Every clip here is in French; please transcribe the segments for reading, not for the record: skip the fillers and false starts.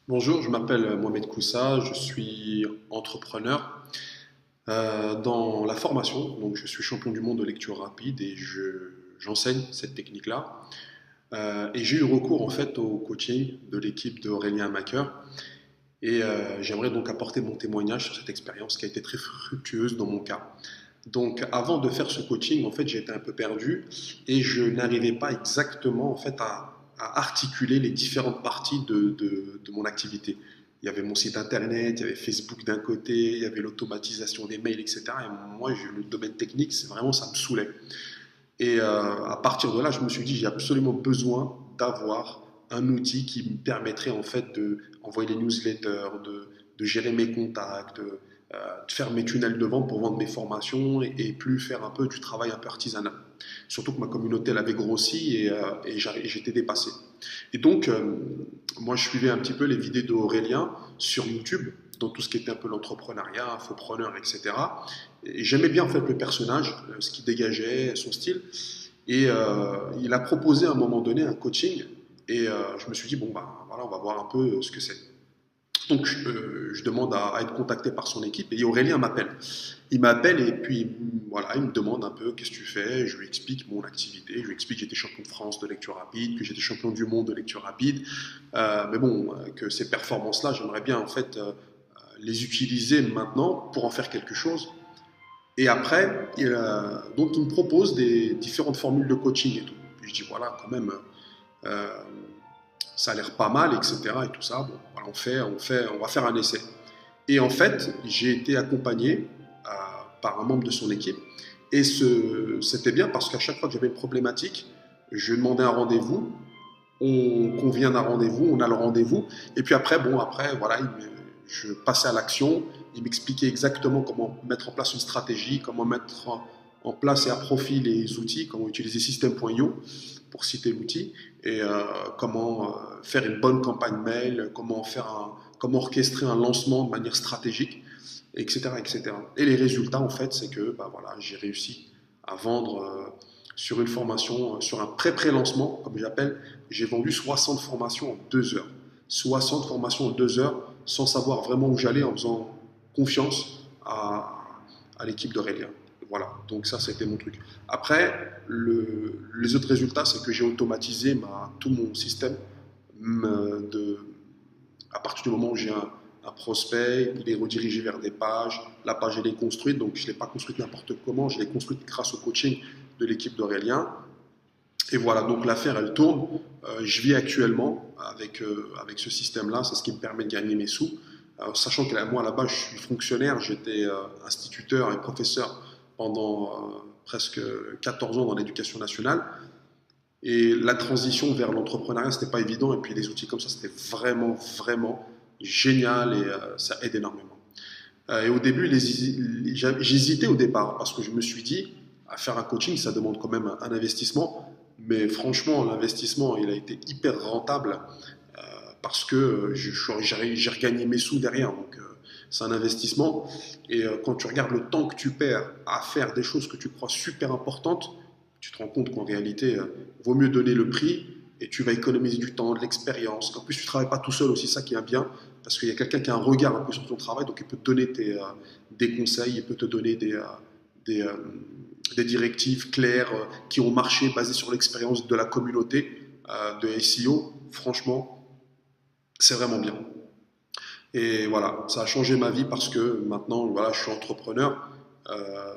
Bonjour, je m'appelle Mohamed Koussa, je suis entrepreneur dans la formation. Donc, je suis champion du monde de lecture rapide et j'enseigne cette technique-là. Et j'ai eu recours en fait au coaching de l'équipe d'Aurélien Macker. Et j'aimerais donc apporter mon témoignage sur cette expérience qui a été très fructueuse dans mon cas. Donc, avant de faire ce coaching, en fait, j'ai été un peu perdu et je n'arrivais pas exactement en fait à articuler les différentes parties de mon activité. Il y avait mon site internet, il y avait Facebook d'un côté, il y avait l'automatisation des mails, etc. Et moi, le domaine technique, c'est vraiment ça me saoulait. Et à partir de là, je me suis dit, j'ai absolument besoin d'avoir un outil qui me permettrait en fait de envoyer les newsletters, de gérer mes contacts, de faire mes tunnels de vente pour vendre mes formations et plus faire un peu du travail un peu artisanal. Surtout que ma communauté elle avait grossi et j'étais dépassé. Et donc, moi, je suivais un petit peu les vidéos d'Aurélien sur YouTube, dans tout ce qui était un peu l'entrepreneuriat, infopreneur, etc. Et j'aimais bien en fait le personnage, ce qu'il dégageait, son style. Et il a proposé à un moment donné un coaching. Et je me suis dit, bon, bah voilà, on va voir un peu ce que c'est. Donc, je demande à être contacté par son équipe et Aurélien m'appelle. Il m'appelle et puis voilà, il me demande un peu qu'est-ce que tu fais. Je lui explique mon activité. Je lui explique que j'étais champion de France de lecture rapide, que j'étais champion du monde de lecture rapide. Mais bon, que ces performances-là, j'aimerais bien en fait les utiliser maintenant pour en faire quelque chose. Et après, donc il me propose des différentes formules de coaching et tout. Puis je dis voilà, quand même, euh, ça a l'air pas mal, etc. Et tout ça. Bon, voilà, on va faire un essai. Et en fait, j'ai été accompagné par un membre de son équipe. Et c'était bien parce qu'à chaque fois que j'avais une problématique, je demandais un rendez-vous, on convient d'un rendez-vous, on a le rendez-vous. Et puis après, bon, après, voilà, je passais à l'action. Il m'expliquait exactement comment mettre en place une stratégie, comment mettre en place et à profit les outils, comment utiliser System.io pour citer l'outil, et comment faire une bonne campagne mail, comment orchestrer un lancement de manière stratégique, etc., etc. Et les résultats, en fait, c'est que bah, voilà, j'ai réussi à vendre sur une formation, sur un pré-lancement, comme j'appelle, j'ai vendu 60 formations en 2 heures. 60 formations en 2 heures, sans savoir vraiment où j'allais, en faisant confiance à l'équipe d'Aurélien. Voilà, donc ça, c'était mon truc. Après, les autres résultats, c'est que j'ai automatisé tout mon système de, à partir du moment où j'ai un prospect, il est redirigé vers des pages, la page elle est construite, donc je ne l'ai pas construite n'importe comment, je l'ai construite grâce au coaching de l'équipe d'Aurélien. Et voilà, donc l'affaire elle tourne. Je vis actuellement avec ce système-là, c'est ce qui me permet de gagner mes sous. Sachant que moi là-bas je suis fonctionnaire, j'étais instituteur et professeur pendant presque 14 ans dans l'éducation nationale. Et la transition vers l'entrepreneuriat, c'était pas évident. Et puis des outils comme ça, c'était vraiment, vraiment génial et ça aide énormément. Et au début, j'hésitais au départ parce que je me suis dit, à faire un coaching, ça demande quand même un investissement. Mais franchement, l'investissement, il a été hyper rentable parce que j'ai regagné mes sous derrière. Donc, c'est un investissement. Et quand tu regardes le temps que tu perds à faire des choses que tu crois super importantes, tu te rends compte qu'en réalité, vaut mieux donner le prix et tu vas économiser du temps, de l'expérience. En plus, tu ne travailles pas tout seul aussi, ça qui est bien, parce qu'il y a quelqu'un qui a un regard un peu sur ton travail, donc il peut te donner des conseils, il peut te donner des, euh, des directives claires qui ont marché, basées sur l'expérience de la communauté de SEO. Franchement, c'est vraiment bien. Et voilà, ça a changé ma vie parce que maintenant, voilà, je suis entrepreneur. Euh,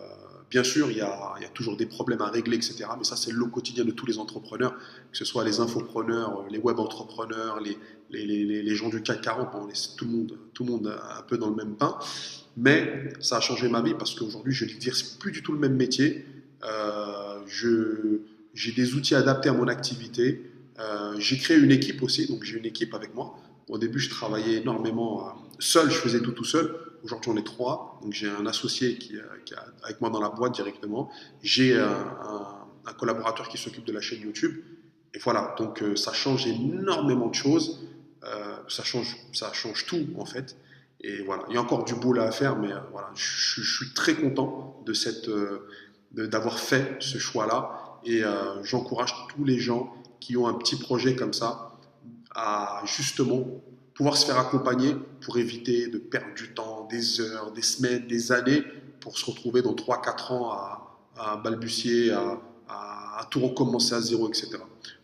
Bien sûr, il y a toujours des problèmes à régler, etc. Mais ça, c'est le quotidien de tous les entrepreneurs, que ce soit les infopreneurs, les web entrepreneurs, les gens du CAC 40, bon, tout le monde un peu dans le même pain. Mais ça a changé ma vie parce qu'aujourd'hui, je n'exerce plus du tout le même métier. J'ai des outils adaptés à mon activité. J'ai créé une équipe aussi, donc j'ai une équipe avec moi. Au début, je travaillais énormément seul, je faisais tout seul. Aujourd'hui, on est trois. Donc, j'ai un associé qui est avec moi dans la boîte directement. J'ai un collaborateur qui s'occupe de la chaîne YouTube. Et voilà, donc ça change énormément de choses. Ça change tout, en fait. Et voilà, il y a encore du boulot à faire, mais voilà, je suis très content d'avoir fait ce choix-là. Et j'encourage tous les gens qui ont un petit projet comme ça à justement pouvoir se faire accompagner pour éviter de perdre du temps, des heures, des semaines, des années, pour se retrouver dans 3 4 ans à balbutier, à tout recommencer à zéro, etc.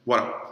Voilà.